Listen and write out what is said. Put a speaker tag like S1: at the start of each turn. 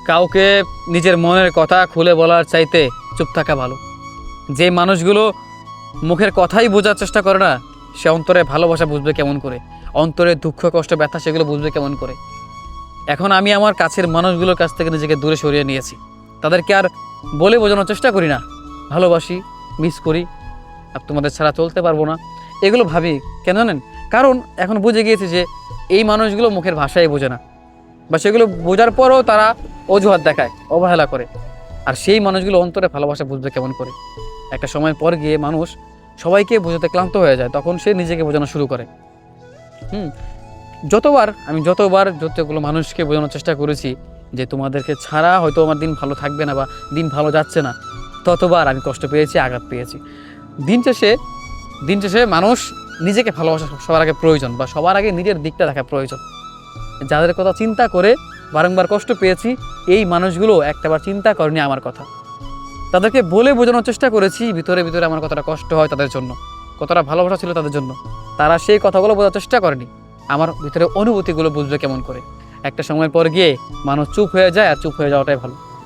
S1: কাউকে নিজের মনের কথা খুলে বলার চাইতে চুপ থাকা ভালো। যে মানুষগুলো মুখের কথাই বোঝার চেষ্টা করে না, সে অন্তরে ভালোবাসা বুঝবে কেমন করে, অন্তরে দুঃখ কষ্ট ব্যথা সেগুলো বুঝবে কেমন করে। এখন আমি আমার কাছের মানুষগুলোর কাছ থেকে নিজেকে দূরে সরিয়ে নিয়েছি। তাদেরকে আর বলে বোঝানোর চেষ্টা করি না, ভালোবাসি, মিস করি, আর তোমাদের ছাড়া চলতে পারবো না, এগুলো ভাবি। কেন জানেন? কারণ এখন বুঝে গিয়েছি যে এই মানুষগুলো মুখের ভাষাই বোঝে না, বা সেগুলো বোঝার পরও তারা অজুহাত দেখায়, অবহেলা করে। আর সেই মানুষগুলো অন্তরে ভালোবাসা বুঝবে কেমন করে? একটা সময় পর গিয়ে মানুষ সবাইকে বোঝাতে ক্লান্ত হয়ে যায়, তখন সে নিজেকে বোঝানো শুরু করে। যতবার যতগুলো মানুষকে বোঝানোর চেষ্টা করেছি যে তোমাদেরকে ছাড়া হয়তো আমার দিন ভালো থাকবে না বা দিন ভালো যাচ্ছে না, ততবার আমি কষ্ট পেয়েছি, আঘাত পেয়েছি। দিন শেষে মানুষ নিজেকে ভালোবাসা সবার আগে প্রয়োজন, বা সবার আগে নিজের দিকটা দেখা প্রয়োজন। যাদের কথা চিন্তা করে বারংবার কষ্ট পেয়েছি, এই মানুষগুলো একটাবার চিন্তা করেনি আমার কথা। তাদেরকে বলে বোঝানোর চেষ্টা করেছি, ভিতরে ভিতরে আমার কতটা কষ্ট হয় তাদের জন্য, কতটা ভালোবাসা ছিল তাদের জন্য। তারা সেই কথাগুলো বোঝার চেষ্টা করেনি, আমার ভিতরে অনুভূতিগুলো বুঝবে কেমন করে। একটা সময় পর গিয়ে মানুষ চুপ হয়ে যায়, আর চুপ হয়ে যাওয়াটাই ভালো।